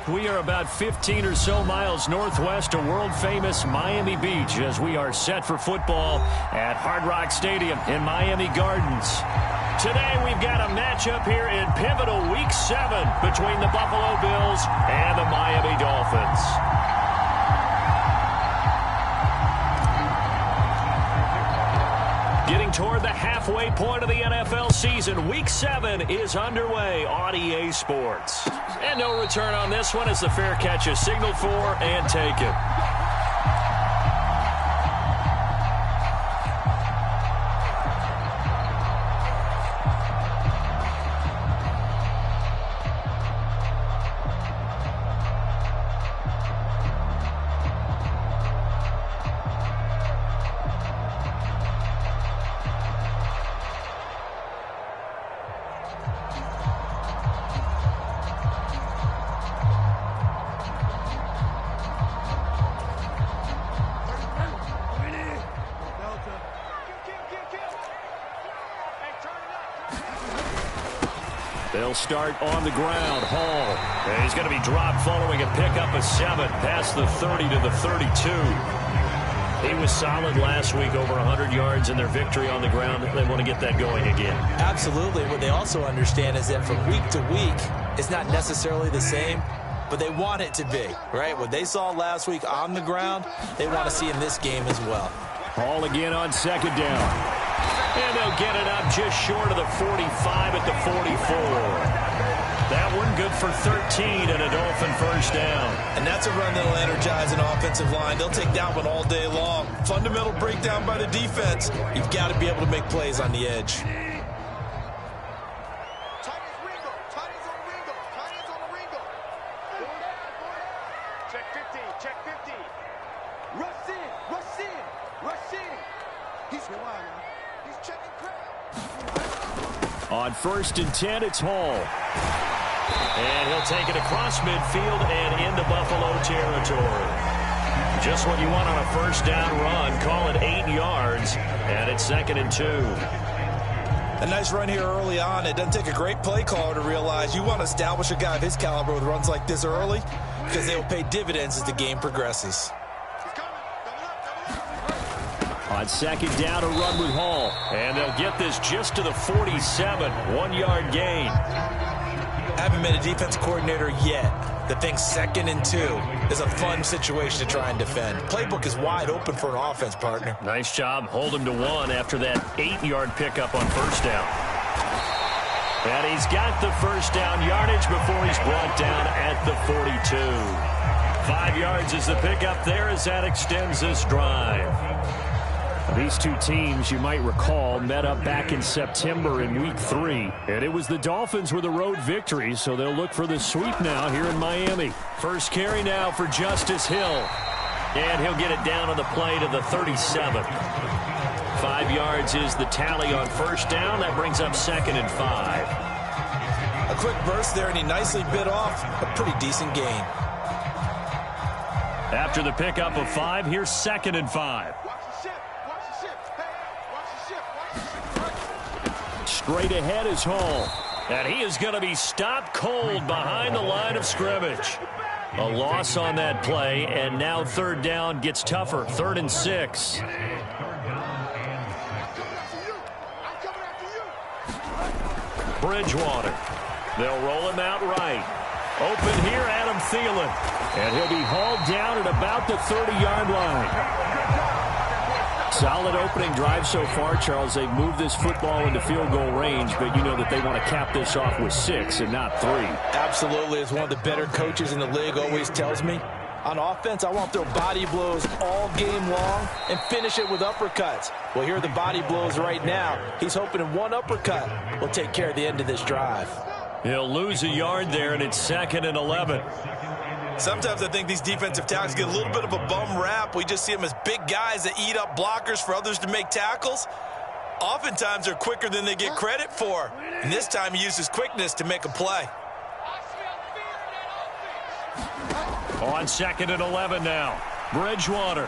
We are about 15 or so miles northwest of world-famous Miami Beach as we are set for football at Hard Rock Stadium in Miami Gardens. Today we've got a matchup here in pivotal Week 7 between the Buffalo Bills and the Miami Dolphins. Getting toward the halfway point of the NFL season, Week 7 is underway on EA Sports. And no return on this one as the fair catch is signaled for and taken. They'll start on the ground. Hall. And he's going to be dropped following a pickup of 7 past the 30 to the 32. He was solid last week, over 100 yards in their victory on the ground. They want to get that going again. Absolutely. What they also understand is that from week to week, it's not necessarily the same, but they want it to be, right? What they saw last week on the ground, they want to see in this game as well. Hall again on second down. And they'll get it up just short of the 45 at the 44. That one good for 13 and a Dolphin first down. And that's a run that'll energize an offensive line. They'll take that one all day long. Fundamental breakdown by the defense. You've got to be able to make plays on the edge. Check 50, check 50. Rush in, rush in, rush in. He's wild. He's checking crowd. On 1st and 10, it's Hall. And he'll take it across midfield and into Buffalo territory. Just what you want on a first down run. Call it 8 yards, and it's 2nd and 2. A nice run here early on. It doesn't take a great play caller to realize you want to establish a guy of his caliber with runs like this early because they will pay dividends as the game progresses. On 2nd down, a run with Hall. And they'll get this just to the 47. 1-yard gain. Haven't been a defense coordinator yet that thinks 2nd and 2 is a fun situation to try and defend. Playbook is wide open for an offense, partner. Nice job. Hold him to 1 after that 8-yard pickup on first down. And he's got the first down yardage before he's brought down at the 42. 5 yards is the pickup there as that extends this drive. These two teams, you might recall, met up back in September in Week 3. And it was the Dolphins with a road victory, so they'll look for the sweep now here in Miami. First carry now for Justice Hill. And he'll get it down on the play to the 37. 5 yards is the tally on first down. That brings up 2nd and 5. A quick burst there, and he nicely bit off a pretty decent gain. After the pickup of 5, here's 2nd and 5. Straight ahead is Hall. And he is going to be stopped cold behind the line of scrimmage. A loss on that play, and now 3rd down gets tougher. 3rd and 6. Bridgewater. They'll roll him out right. Open here, Adam Thielen. And he'll be hauled down at about the 30-yard line. Solid opening drive so far, Charles. They've moved this football into field goal range, but you know that they want to cap this off with 6 and not 3. Absolutely. As one of the better coaches in the league always tells me, on offense, I want to throw body blows all game long and finish it with uppercuts. Well, here are the body blows right now. He's hoping in one uppercut will take care of the end of this drive. He'll lose a yard there, and it's 2nd and 11. Sometimes I think these defensive tackles get a little bit of a bum rap. We just see them as big guys that eat up blockers for others to make tackles. Oftentimes they're quicker than they get credit for. And this time he used his quickness to make a play. On 2nd and 11 now. Bridgewater.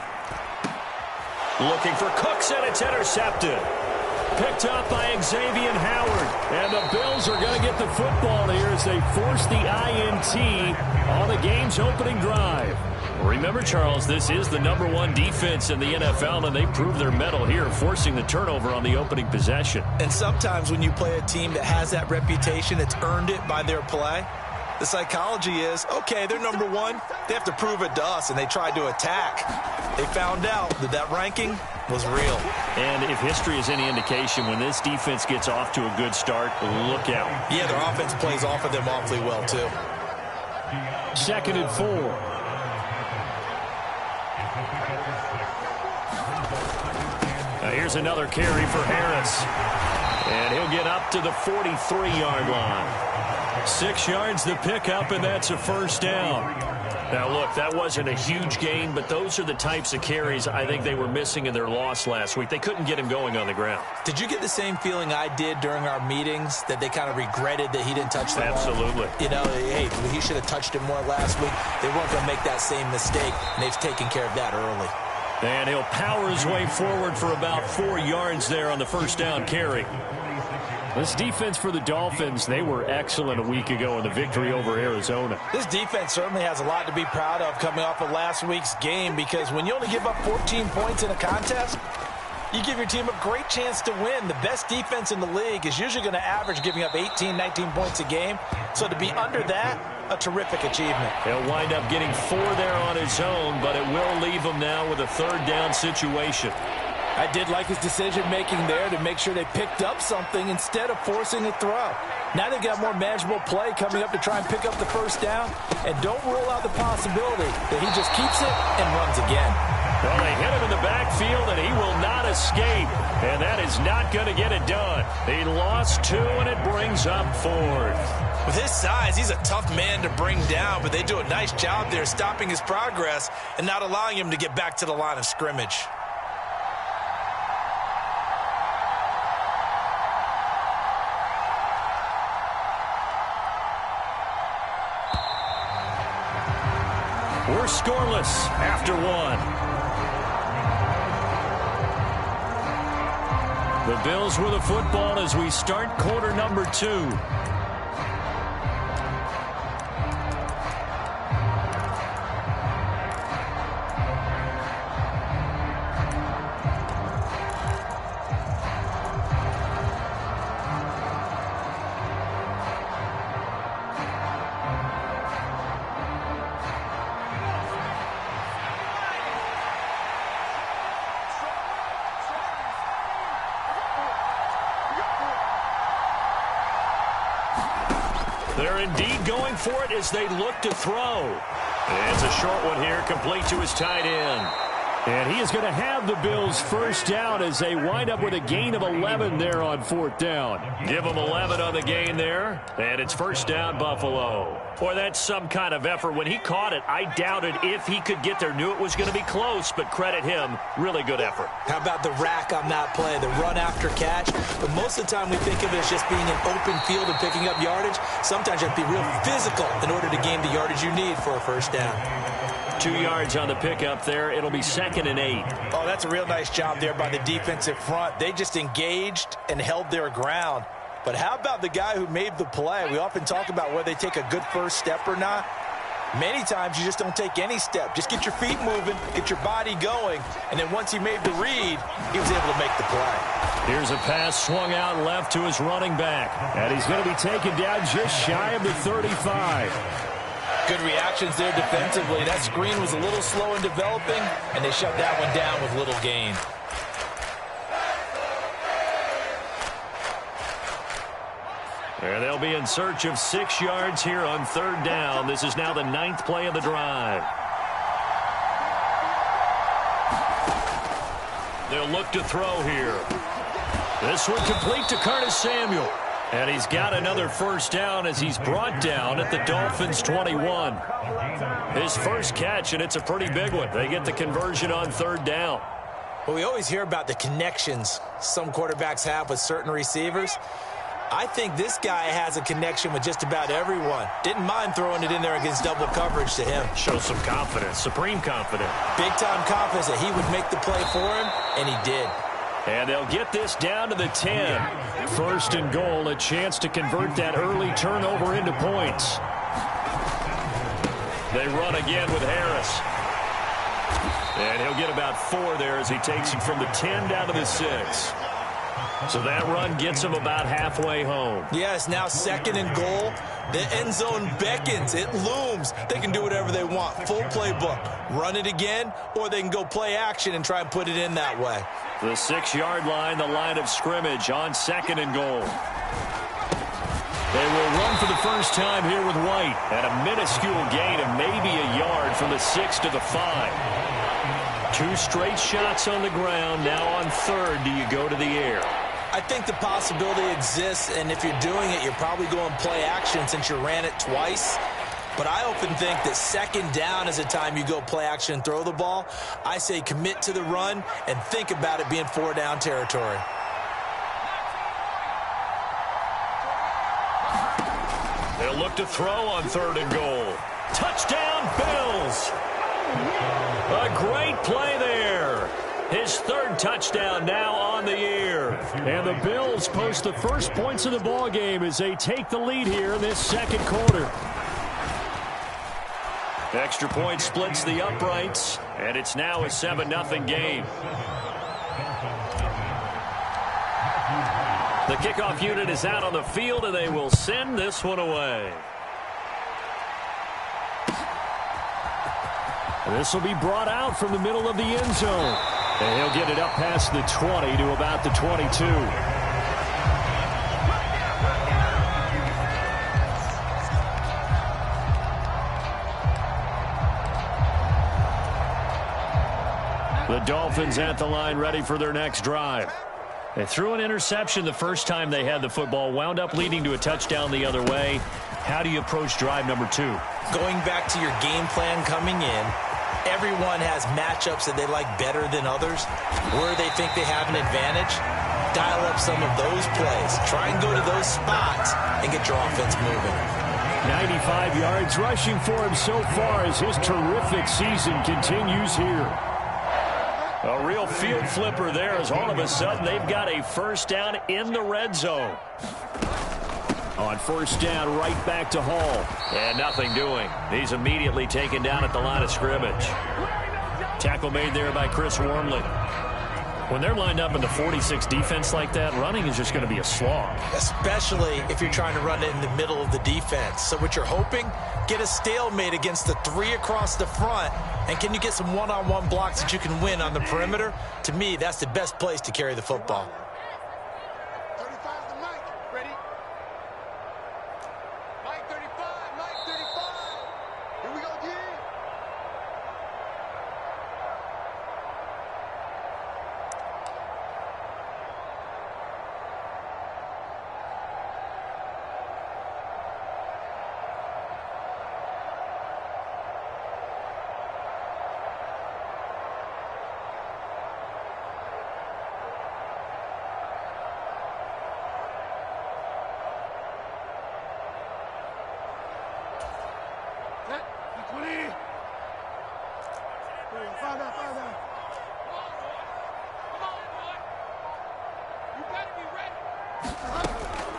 Looking for Cooks, and it's intercepted. picked up by Xavier Howard. And the Bills are going to get the football here as they force the INT on the game's opening drive. Remember, Charles, this is the #1 defense in the NFL, and they prove their mettle here, forcing the turnover on the opening possession. And sometimes when you play a team that has that reputation, it's earned it by their play. The psychology is, okay, they're #1. They have to prove it to us, and they tried to attack. They found out that that ranking was real. And if history is any indication, when this defense gets off to a good start, look out. Yeah, their offense plays off of them awfully well, too. 2nd and 4. Now here's another carry for Harris. And he'll get up to the 43-yard line. 6 yards the pickup, and that's a first down. Now, look, that wasn't a huge gain, but those are the types of carries I think they were missing in their loss last week. They couldn't get him going on the ground. Did you get the same feeling I did during our meetings, that they kind of regretted that he didn't touch the ball? Absolutely. You know, hey, he should have touched it more last week. They weren't going to make that same mistake, and they've taken care of that early. And he'll power his way forward for about 4 yards there on the first down carry. This defense for the Dolphins, they were excellent a week ago in the victory over Arizona. This defense certainly has a lot to be proud of coming off of last week's game, because when you only give up 14 points in a contest, you give your team a great chance to win. The best defense in the league is usually going to average giving up 18, 19 points a game. So to be under that, a terrific achievement. He'll wind up getting 4 there on his own, but it will leave him now with a 3rd down situation. I did like his decision-making there to make sure they picked up something instead of forcing a throw. Now they've got more manageable play coming up to try and pick up the first down, and don't rule out the possibility that he just keeps it and runs again. Well, they hit him in the backfield, and he will not escape, and that is not going to get it done. He lost 2, and it brings up 4th. With his size, he's a tough man to bring down, but they do a nice job there stopping his progress and not allowing him to get back to the line of scrimmage. We're scoreless after 1. The Bills with the football as we start quarter number 2. They're indeed going for it as they look to throw. And it's a short one here, complete to his tight end. And he is going to have the Bills first down as they wind up with a gain of 11 there on 4th down. Give them 11 on the gain there, and it's first down, Buffalo. Boy, that's some kind of effort. When he caught it, I doubted if he could get there. Knew it was going to be close, but credit him. Really good effort. How about the rack on that play, the run after catch? But most of the time we think of it as just being an open field and picking up yardage. Sometimes you have to be real physical in order to gain the yardage you need for a first down. 2 yards on the pickup there. It'll be 2nd and 8. Oh, that's a real nice job there by the defensive front. They just engaged and held their ground. But how about the guy who made the play? We often talk about whether they take a good first step or not. Many times you just don't take any step. Just get your feet moving, get your body going, and then once he made the read, he was able to make the play. Here's a pass swung out left to his running back. And he's going to be taken down just shy of the 35. Good reactions there defensively. That screen was a little slow in developing, and they shut that one down with little gain. And they'll be in search of 6 yards here on 3rd down. This is now the 9th play of the drive. They'll look to throw here. This one complete to Curtis Samuel. And he's got another first down as he's brought down at the Dolphins' 21. His first catch, and it's a pretty big one. They get the conversion on 3rd down. Well, we always hear about the connections some quarterbacks have with certain receivers. I think this guy has a connection with just about everyone. Didn't mind throwing it in there against double coverage to him. Shows some confidence, supreme confidence. Big-time confidence that he would make the play for him, and he did. And they'll get this down to the 10. First and goal, a chance to convert that early turnover into points. They run again with Harris. And he'll get about 4 there as he takes it from the 10 down to the 6. So that run gets him about halfway home. Yeah, it's now second and goal. The end zone beckons. It looms. They can do whatever they want. Full playbook. Run it again, or they can go play action and try and put it in that way. The 6-yard line, the line of scrimmage on second and goal. They will run for the first time here with White. At a minuscule gain of maybe a yard from the 6 to the 5. 2 straight shots on the ground. Now on third, do you go to the air? I think the possibility exists, and if you're doing it, you're probably going play action since you ran it twice. But I often think that second down is the time you go play action and throw the ball. I say commit to the run and think about it being 4-down territory. They'll look to throw on third and goal. Touchdown, Bills! A great play there. His third touchdown now on the year. And the Bills post the first points of the ball game as they take the lead here in this second quarter. Extra point splits the uprights, and it's now a 7-0 game. The kickoff unit is out on the field, and they will send this one away. This will be brought out from the middle of the end zone. And he'll get it up past the 20 to about the 22. The Dolphins at the line ready for their next drive. They threw an interception the first time they had the football, wound up leading to a touchdown the other way. How do you approach drive number 2? Going back to your game plan coming in, everyone has matchups that they like better than others. Where they think they have an advantage, dial up some of those plays. Try and go to those spots and get your offense moving. 95 yards rushing for him so far as his terrific season continues here. A real field flipper there as all of a sudden they've got a first down in the red zone. On first down, right back to Hall. And nothing doing. He's immediately taken down at the line of scrimmage. Tackle made there by Chris Wormley. When they're lined up in the 46 defense like that, running is just going to be a slog. Especially if you're trying to run it in the middle of the defense. So what you're hoping, get a stalemate against the 3 across the front. And can you get some one-on-one blocks that you can win on the perimeter? To me, that's the best place to carry the football. 35 to Mike. Ready? Mike 35. Mike 35. Here we go again.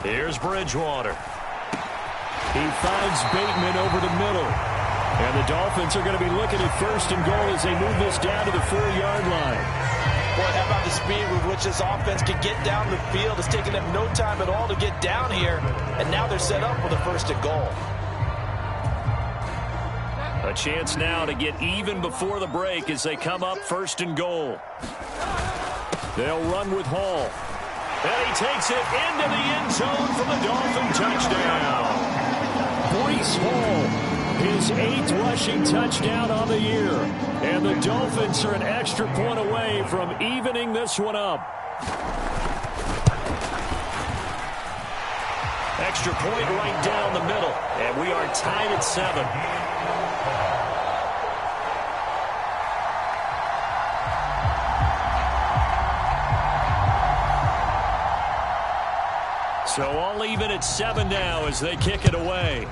Here's Bridgewater. He finds Bateman over the middle. And the Dolphins are going to be looking at first and goal as they move this down to the 4-yard line. Boy, how about the speed with which this offense could get down the field? It's taken them no time at all to get down here. And now they're set up with a first and goal. A chance now to get even before the break as they come up first and goal. They'll run with Hall. And he takes it into the end zone for the Dolphin touchdown. Breece Hall, his 8th rushing touchdown on the year. And the Dolphins are an extra point away from evening this one up. Extra point right down the middle. And we are tied at 7. So all even at 7 now as they kick it away.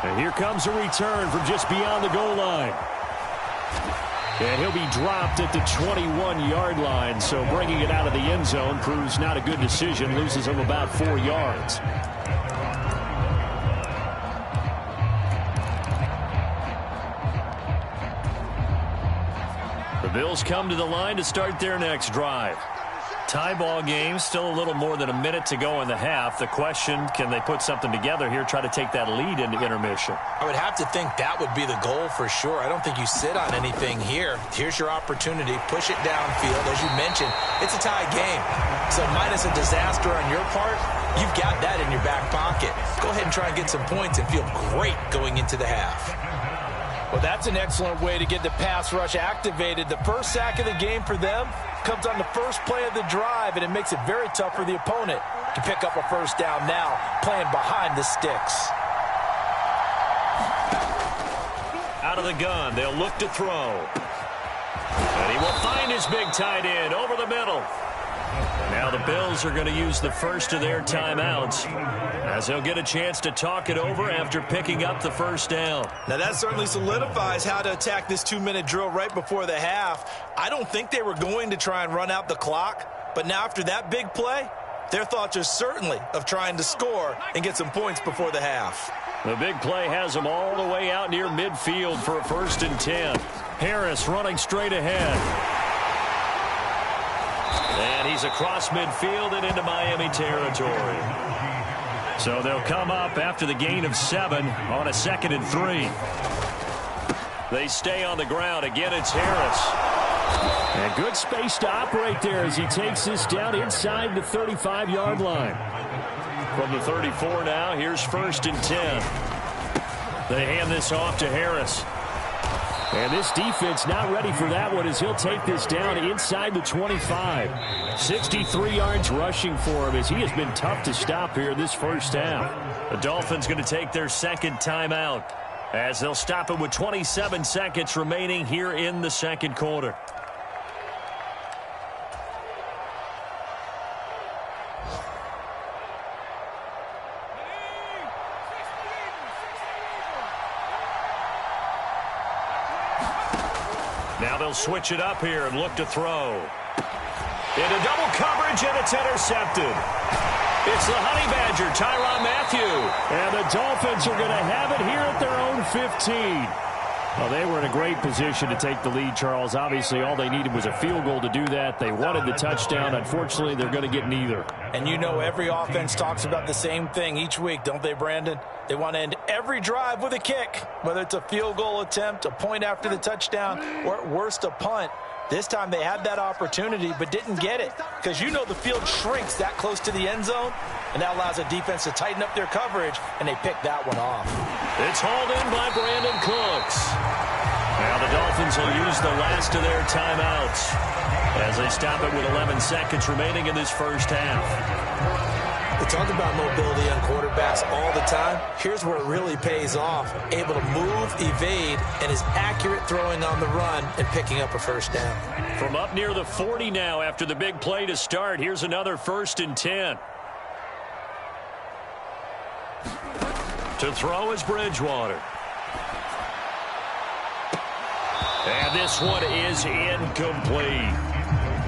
And here comes a return from just beyond the goal line. And he'll be dropped at the 21-yard line, so bringing it out of the end zone proves not a good decision, loses him about 4 yards. The Bills come to the line to start their next drive. Tie ball game, still a little more than a minute to go in the half. The question, can they put something together here, try to take that lead into intermission? I would have to think that would be the goal for sure. I don't think you sit on anything here. Here's your opportunity. Push it downfield. As you mentioned, it's a tie game. So minus a disaster on your part, you've got that in your back pocket. Go ahead and try and get some points and feel great going into the half. Well, that's an excellent way to get the pass rush activated. The first sack of the game for them comes on the first play of the drive, and it makes it very tough for the opponent to pick up a first down now, playing behind the sticks. Out of the gun, they'll look to throw. And he will find his big tight end over the middle. Now the Bills are going to use the first of their timeouts as they'll get a chance to talk it over after picking up the first down. Now that certainly solidifies how to attack this 2-minute drill right before the half. I don't think they were going to try and run out the clock, but now after that big play, their thoughts are certainly of trying to score and get some points before the half. The big play has them all the way out near midfield for a 1st and 10. Harris running straight ahead. And he's across midfield and into Miami territory. So they'll come up after the gain of 7 on a 2nd and 3. They stay on the ground. Again, it's Harris. And good space to operate there as he takes this down inside the 35-yard line. From the 34 now, here's 1st and 10. They hand this off to Harris. And this defense not ready for that one as he'll take this down inside the 25. 63 yards rushing for him as he has been tough to stop here this first half. The Dolphins going to take their 2nd timeout as they'll stop it with 27 seconds remaining here in the 2nd quarter. Now they'll switch it up here and look to throw. Into double coverage, and it's intercepted. It's the Honey Badger, Tyrann Mathieu. And the Dolphins are going to have it here at their own 15. Well, they were in a great position to take the lead, Charles. Obviously, all they needed was a field goal to do that. They wanted the touchdown. Unfortunately, they're going to get neither. And you know every offense talks about the same thing each week, don't they, Brandon? They want to end every drive with a kick, whether it's a field goal attempt, a point after the touchdown, or at worst, a punt. This time they had that opportunity but didn't get it because you know the field shrinks that close to the end zone, and that allows a defense to tighten up their coverage, and they pick that one off. It's hauled in by Brandon Cooks. Now the Dolphins will use the last of their timeouts as they stop it with 11 seconds remaining in this first half. We talk about mobility on quarterbacks all the time. Here's where it really pays off. Able to move, evade, and is accurate throwing on the run and picking up a first down. From up near the 40 now after the big play to start, here's another 1st and 10. To throw is Bridgewater. And this one is incomplete.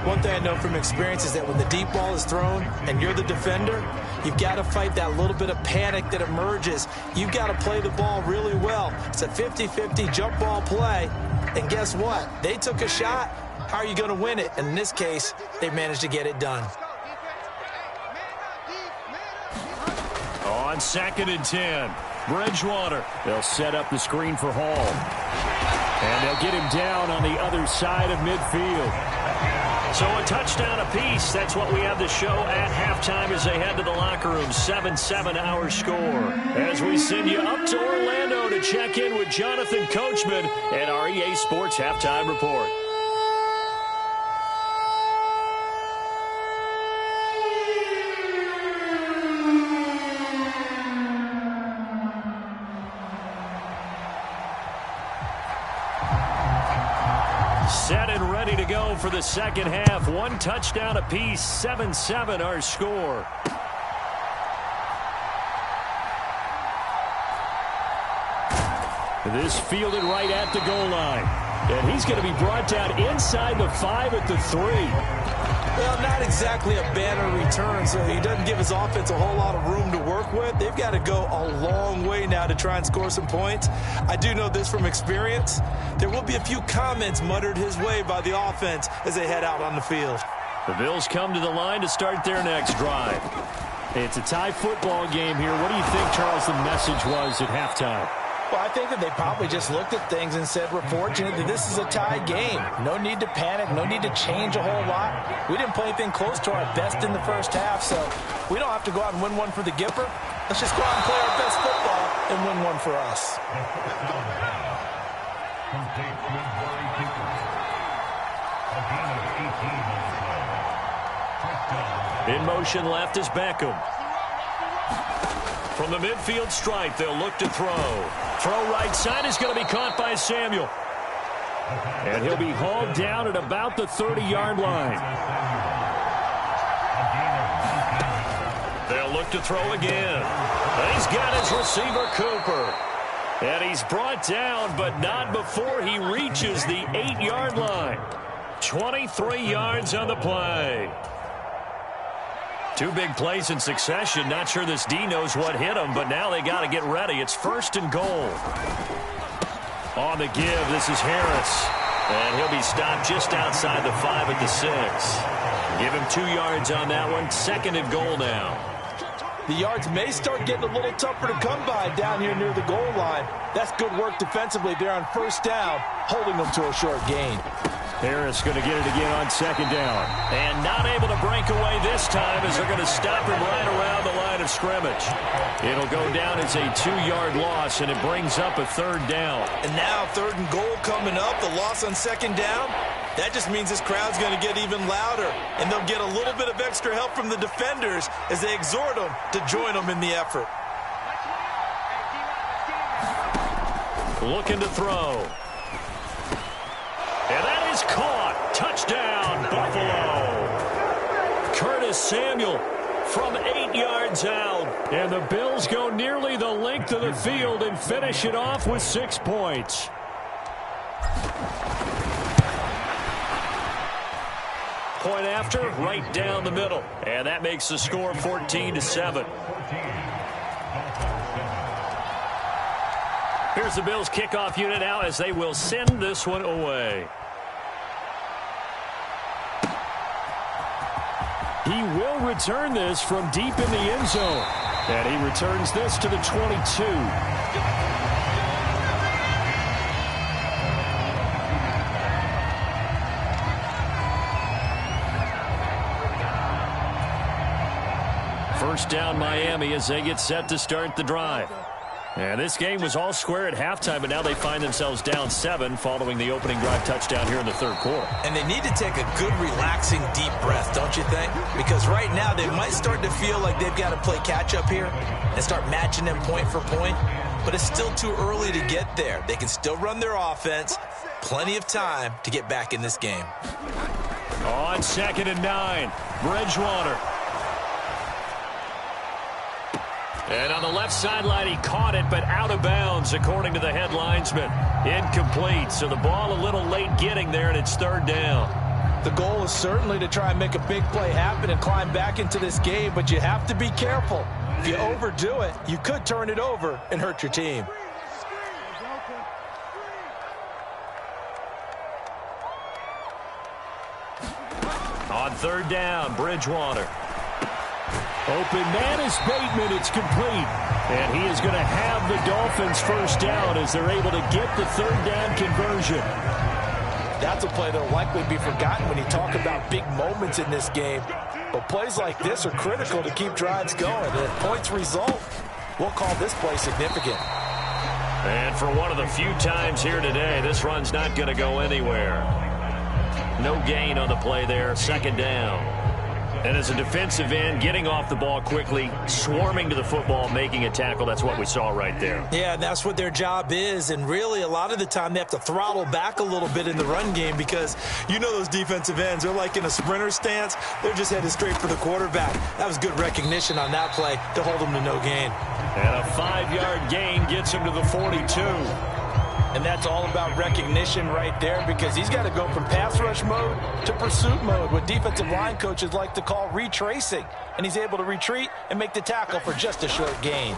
One thing I know from experience is that when the deep ball is thrown and you're the defender, you've got to fight that little bit of panic that emerges. You've got to play the ball really well. It's a 50-50 jump ball play. And guess what? They took a shot. How are you going to win it? And in this case, they managed to get it done. On 2nd and 10, Bridgewater. They'll set up the screen for Hall. And they'll get him down on the other side of midfield. So a touchdown apiece. That's what we have to show at halftime as they head to the locker room. 7-7 our score. As we send you up to Orlando to check in with Jonathan Coachman and our EA Sports Halftime Report. Set and ready to go for the second half. One touchdown apiece, 7-7 our score. This fielded right at the goal line. And he's going to be brought down inside the 5 at the 3. Well, not exactly a banner return, so he doesn't give his offense a whole lot of room to work with. They've got to go a long way now to try and score some points. I do know this from experience. There will be a few comments muttered his way by the offense as they head out on the field. The Bills come to the line to start their next drive. It's a tie football game here. What do you think, Charles, the message was at halftime? Well, I think that they probably just looked at things and said, we're fortunate that this is a tie game. No need to panic. No need to change a whole lot. We didn't play anything close to our best in the first half, so we don't have to go out and win one for the Gipper. Let's just go out and play our best football and win one for us. In motion left is Beckham. From the midfield stripe, they'll look to throw. Throw right side is going to be caught by Samuel. And he'll be hauled down at about the 30-yard line. They'll look to throw again. And he's got his receiver, Cooper. And he's brought down, but not before he reaches the 8-yard line. 23 yards on the play. Two big plays in succession. Not sure this D knows what hit him, but now they got to get ready. It's 1st and goal. On the give, this is Harris. And he'll be stopped just outside the 5 at the 6. Give him 2 yards on that one. 2nd and goal now. The yards may start getting a little tougher to come by down here near the goal line. That's good work defensively there on 1st down, holding them to a short gain. Harris going to get it again on 2nd down. And not able to break away this time as they're going to stop him right around the line of scrimmage. It'll go down as a 2-yard loss, and it brings up a 3rd down. And now 3rd and goal coming up, the loss on 2nd down. That just means this crowd's going to get even louder, and they'll get a little bit of extra help from the defenders as they exhort them to join them in the effort. Looking to throw. And that is caught. Touchdown, Buffalo. Curtis Samuel from 8 yards out. And the Bills go nearly the length of the field and finish it off with 6 points. Point after, right down the middle. And that makes the score 14-7. Here's the Bills kickoff unit now as they will send this one away. He will return this from deep in the end zone. And he returns this to the 22. First down Miami as they get set to start the drive. And this game was all square at halftime, but now they find themselves down 7 following the opening drive touchdown here in the 3rd quarter. And they need to take a good, relaxing, deep breath, don't you think? Because right now they might start to feel like they've got to play catch-up here and start matching them point for point. But it's still too early to get there. They can still run their offense. Plenty of time to get back in this game. On 2nd and 9, Bridgewater. And on the left sideline, he caught it, but out of bounds, according to the head linesman. Incomplete, so the ball a little late getting there, and it's 3rd down. The goal is certainly to try and make a big play happen and climb back into this game, but you have to be careful. If you overdo it, you could turn it over and hurt your team. On 3rd down, Bridgewater. Open man is Bateman. It's complete. And he is going to have the Dolphins first down as they're able to get the 3rd down conversion. That's a play that will likely be forgotten when you talk about big moments in this game. But plays like this are critical to keep drives going. And if points result, we'll call this play significant. And for one of the few times here today, this run's not going to go anywhere. No gain on the play there. 2nd down. And as a defensive end, getting off the ball quickly, swarming to the football, making a tackle, that's what we saw right there. Yeah, that's what their job is. And really, a lot of the time, they have to throttle back a little bit in the run game because you know those defensive ends, they're like in a sprinter stance. They're just headed straight for the quarterback. That was good recognition on that play to hold them to no gain. And a 5-yard gain gets him to the 42. And that's all about recognition right there, because he's got to go from pass rush mode to pursuit mode, what defensive line coaches like to call retracing. And he's able to retreat and make the tackle for just a short gain.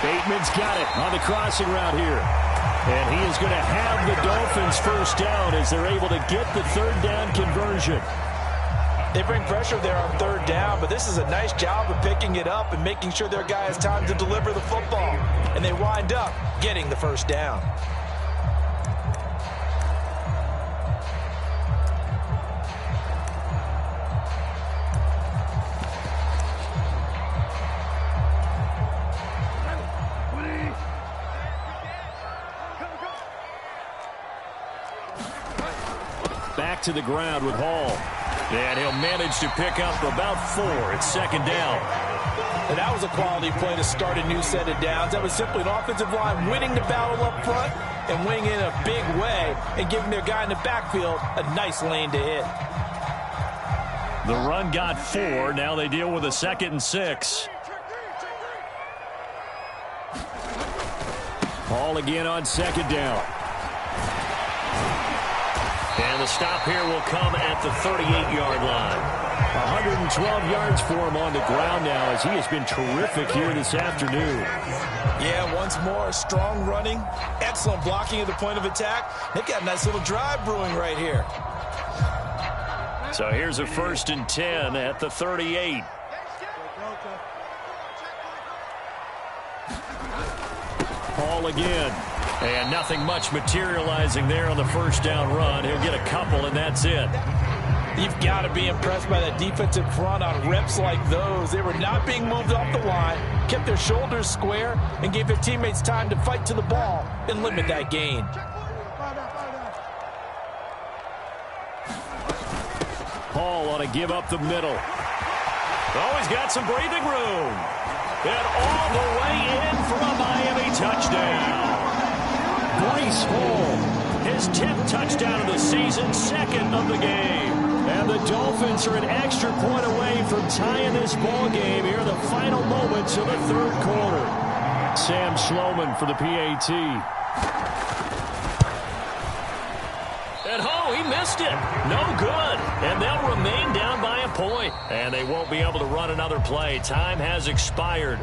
Bateman's got it on the crossing route here. And he is going to have the Dolphins first down as they're able to get the third down conversion. They bring pressure there on third down, but this is a nice job of picking it up and making sure their guy has time to deliver the football. And they wind up getting the first down. Back to the ground with Hall. And he'll manage to pick up about 4. It's second down. And that was a quality play to start a new set of downs. That was simply an offensive line winning the battle up front and winning in a big way and giving their guy in the backfield a nice lane to hit. The run got 4. Now they deal with a 2nd and 6. Hall again on second down. And the stop here will come at the 38-yard line. 112 yards for him on the ground now as he has been terrific here this afternoon. Yeah, once more, strong running, excellent blocking at the point of attack. They've got a nice little drive brewing right here. So here's a 1st and 10 at the 38. Hall again. And nothing much materializing there on the first down run. He'll get a couple, and that's it. You've got to be impressed by that defensive front on reps like those. They were not being moved off the line, kept their shoulders square, and gave their teammates time to fight to the ball and limit that gain. Hall on a give up the middle. Oh, he's got some breathing room. And all the way in for a Miami touchdown. Bryce Hall, his 10th touchdown of the season, 2nd of the game. And the Dolphins are an extra point away from tying this ball game here in the final moments of the third quarter. Sam Schloman for the PAT. And he missed it. No good. And they'll remain down by a point. And they won't be able to run another play. Time has expired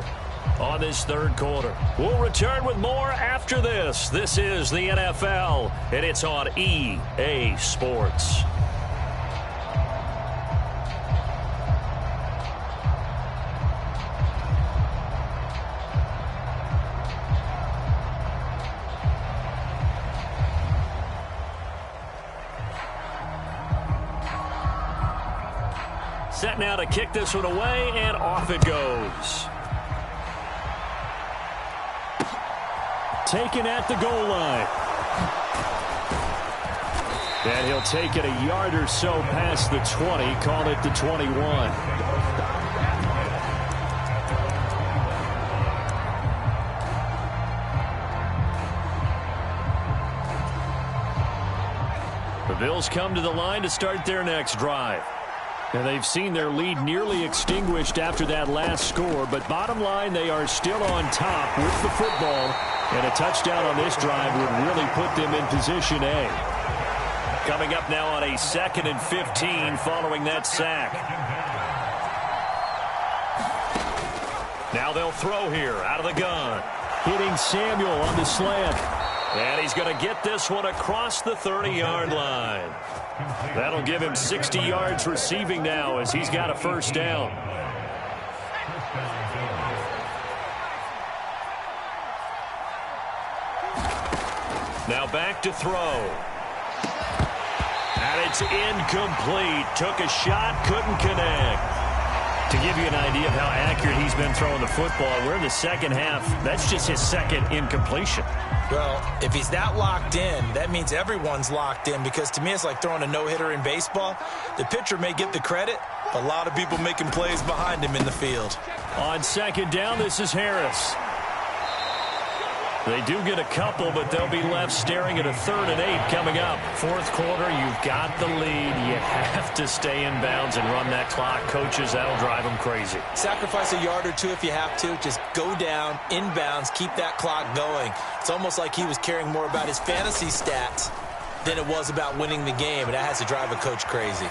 on this third quarter. We'll return with more after this. This is the NFL, and it's on EA Sports. Set now to kick this one away, and off it goes. Taken at the goal line. And he'll take it a yard or so past the 20, call it the 21. The Bills come to the line to start their next drive. And they've seen their lead nearly extinguished after that last score, but bottom line, they are still on top with the football. And a touchdown on this drive would really put them in position A. Coming up now on a 2nd and 15 following that sack. Now they'll throw here out of the gun. Hitting Samuel on the slant. And he's going to get this one across the 30-yard line. That'll give him 60 yards receiving now as he's got a first down. Now back to throw. And it's incomplete. Took a shot, couldn't connect. To give you an idea of how accurate he's been throwing the football, we're in the second half. That's just his 2nd incompletion. Well, if he's that locked in, that means everyone's locked in, because to me it's like throwing a no-hitter in baseball. The pitcher may get the credit, but a lot of people making plays behind him in the field. On second down, this is Harris. They do get a couple, but they'll be left staring at a 3rd and 8 coming up. Fourth quarter, you've got the lead. You have to stay in bounds and run that clock. Coaches, that'll drive them crazy. Sacrifice a yard or two if you have to. Just go down, in bounds, keep that clock going. It's almost like he was caring more about his fantasy stats than it was about winning the game, and that has to drive a coach crazy.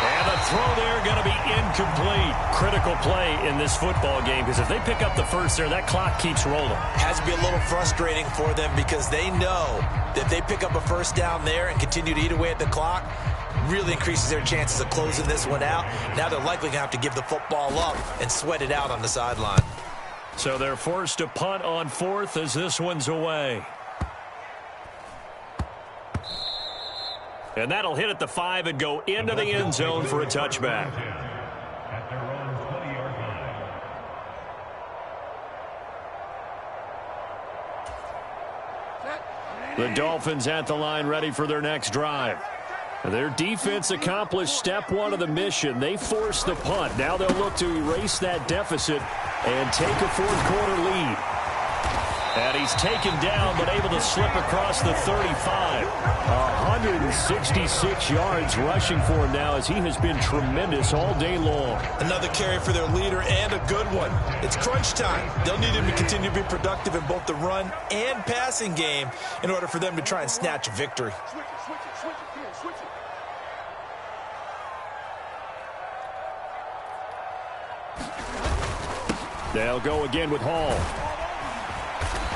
And the throw there going to be incomplete. Critical play in this football game, because if they pick up the first there, that clock keeps rolling. Has to be a little frustrating for them because they know that if they pick up a first down there and continue to eat away at the clock, really increases their chances of closing this one out. Now they're likely going to have to give the football up and sweat it out on the sideline. So they're forced to punt on 4th as this one's away. And that'll hit at the 5 and go into the end zone for a touchback. The Dolphins at the line ready for their next drive. Their defense accomplished step 1 of the mission. They forced the punt. Now they'll look to erase that deficit and take a fourth quarter lead. And he's taken down but able to slip across the 35. 166 yards rushing for him now as he has been tremendous all day long. Another carry for their leader and a good one. It's crunch time. They'll need him to continue to be productive in both the run and passing game in order for them to try and snatch a victory. They'll go again with Hall.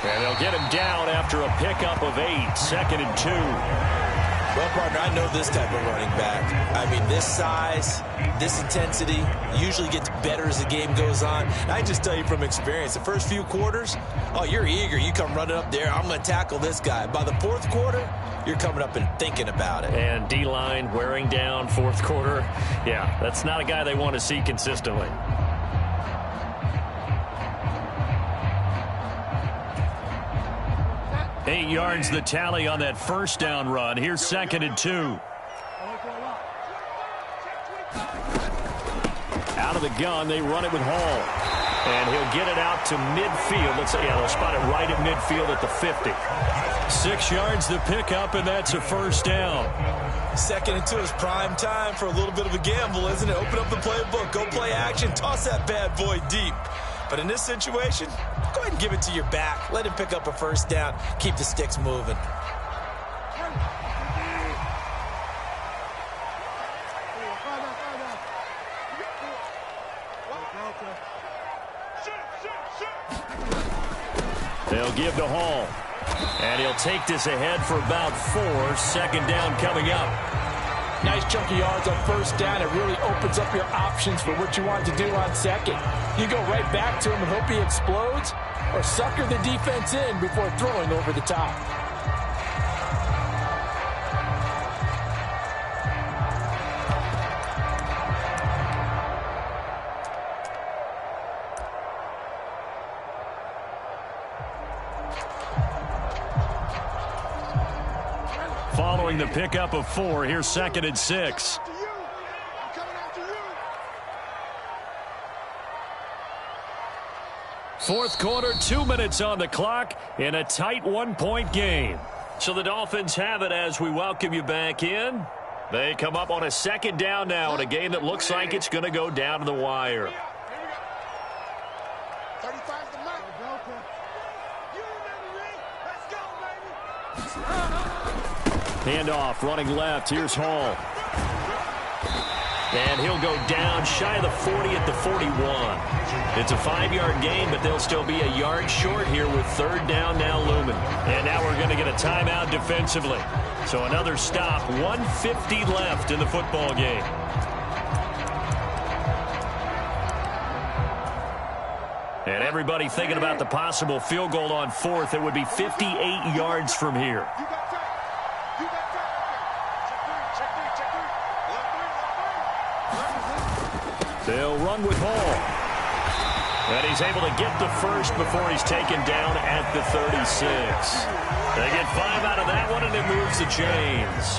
And they'll get him down after a pickup of 8, 2nd and 2. Well, partner, I know this type of running back. I mean, this size, this intensity usually gets better as the game goes on. I just tell you from experience, the first few quarters, oh, you're eager. You come running up there, I'm going to tackle this guy. By the fourth quarter, you're coming up and thinking about it. And D-line wearing down fourth quarter. Yeah, that's not a guy they want to see consistently. Eight yards the tally on that first down run. Here's 2nd and 2. Out of the gun, they run it with Hall. And he'll get it out to midfield. Let's say, yeah, they'll spot it right at midfield at the 50. 6 yards the pickup, and that's a first down. 2nd and 2 is prime time for a little bit of a gamble, isn't it? Open up the playbook, go play action, toss that bad boy deep. But in this situation, go ahead and give it to your back. Let him pick up a first down. Keep the sticks moving. They'll give to Hall. And he'll take this ahead for about 4. 2nd down coming up. Nice chunk of yards on first down. It really opens up your options for what you want to do on 2nd. You go right back to him and hope he explodes, or sucker the defense in before throwing over the top. Following the pickup of 4, here's 2nd and 6. Fourth quarter, 2 minutes on the clock in a tight 1-point game. So the Dolphins have it as we welcome you back in. They come up on a 2nd down now in a game that looks like it's going to go down to the wire. Handoff, running left. Here's Hall. And he'll go down shy of the 40 at the 41. It's a 5-yard gain, but they'll still be a yard short here with 3rd down now looming. And now we're going to get a timeout defensively. So another stop, 1:50 left in the football game. And everybody thinking about the possible field goal on 4th. It would be 58 yards from here. They'll run with Hall. And he's able to get the first before he's taken down at the 36. They get 5 out of that one, and it moves the chains.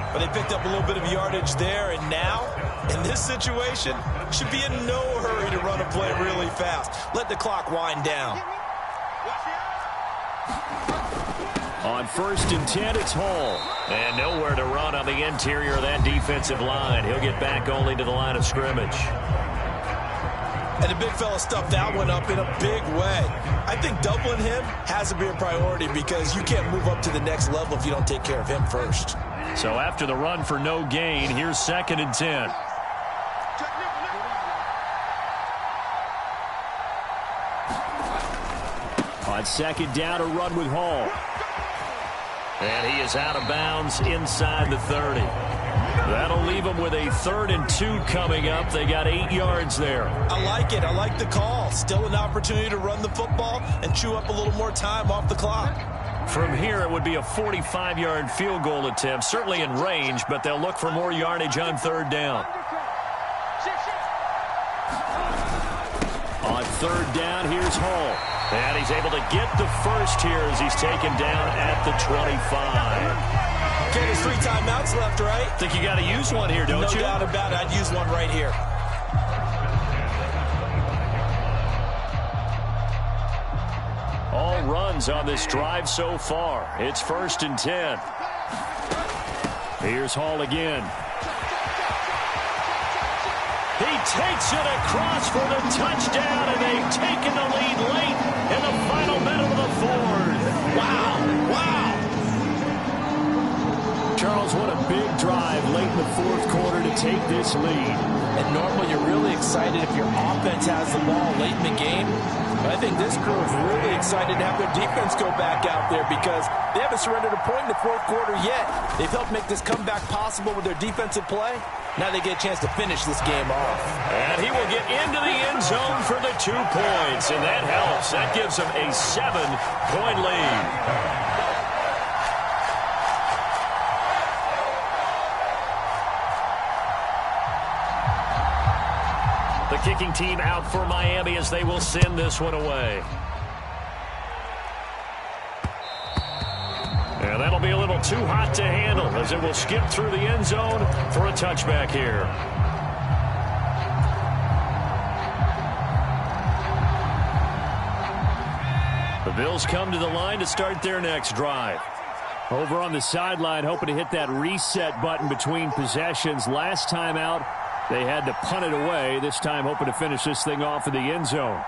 But they picked up a little bit of yardage there, and now, in this situation, should be in no hurry to run a play really fast. Let the clock wind down. On 1st and 10, it's Hall. And nowhere to run on the interior of that defensive line. He'll get back only to the line of scrimmage. And the big fella stuffed that one up in a big way. I think doubling him has to be a priority because you can't move up to the next level if you don't take care of him first. So after the run for no gain, here's 2nd and 10. On 2nd down, a run with Hall. And he is out of bounds inside the 30. That'll leave them with a 3rd and 2 coming up. They got 8 yards there. I like it. I like the call. Still an opportunity to run the football and chew up a little more time off the clock. From here, it would be a 45-yard field goal attempt, certainly in range, but they'll look for more yardage on 3rd down. On 3rd down, here's Hall. And he's able to get the first here as he's taken down at the 25. Okay, there's 3 timeouts left, right? Think you got to use one here, don't you? No doubt about it. I'd use one right here. All runs on this drive so far. It's 1st and 10. Here's Hall again. He takes it across for the touchdown, and they've taken the lead late in the final minute of the 4th. Wow. Wow. Charles, what a big drive late in the 4th quarter to take this lead. And normally you're really excited if your offense has the ball late in the game. But I think this crew is really excited to have their defense go back out there because they haven't surrendered a point in the 4th quarter yet. They've helped make this comeback possible with their defensive play. Now they get a chance to finish this game off. And he will get into the end zone for the 2 points, and that helps. That gives them a 7-point lead. The kicking team out for Miami as they will send this one away. And that'll be a little too hot to handle as it will skip through the end zone for a touchback here. The Bills come to the line to start their next drive. Over on the sideline, hoping to hit that reset button between possessions. Last time out, they had to punt it away. This time hoping to finish this thing off in the end zone.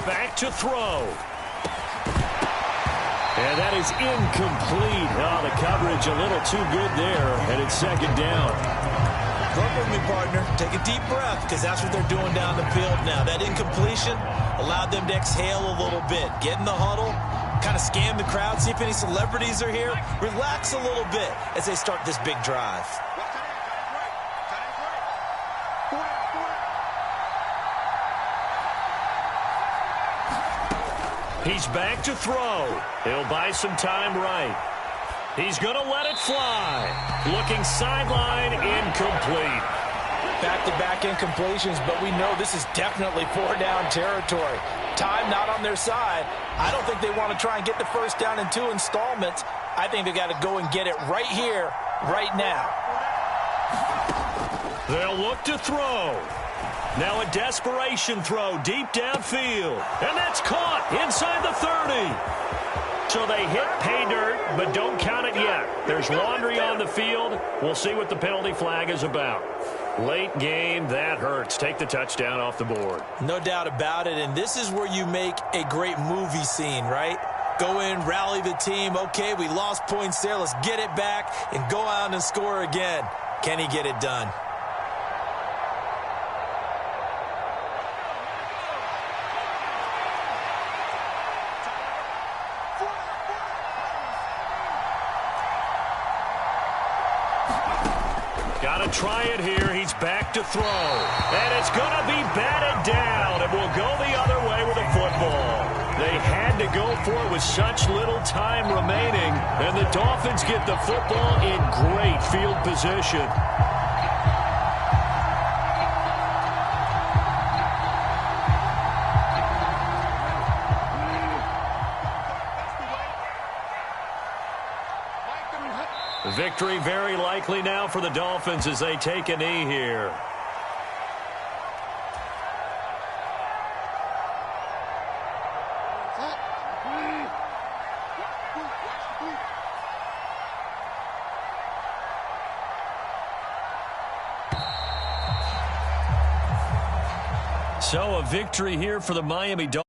Back to throw. And that is incomplete. Oh, the coverage a little too good there, and it's 2nd down. Look with me, partner. Take a deep breath because that's what they're doing down the field now. That incompletion allowed them to exhale a little bit. Get in the huddle, kind of scan the crowd, see if any celebrities are here. Relax a little bit as they start this big drive. He's back to throw. He'll buy some time right. He's going to let it fly. Looking sideline, incomplete. Back-to-back incompletions, but we know this is definitely 4-down territory. Time not on their side. I don't think they want to try and get the first down in 2 installments. I think they got to go and get it right here, right now. They'll look to throw. Now a desperation throw deep downfield. And that's caught inside the 30. So they hit pay dirt, but don't count it yet. There's laundry on the field. We'll see what the penalty flag is about. Late game, that hurts. Take the touchdown off the board. No doubt about it, and this is where you make a great movie scene, right? Go in, rally the team. Okay, we lost points there. Let's get it back and go out and score again. Can he get it done? Got to try it here. He's back to throw. And it's going to be batted down. It will go the other way with a football. They had to go for it with such little time remaining. And the Dolphins get the football in great field position. Victory very likely now for the Dolphins as they take a knee here. So a victory here for the Miami Dolphins.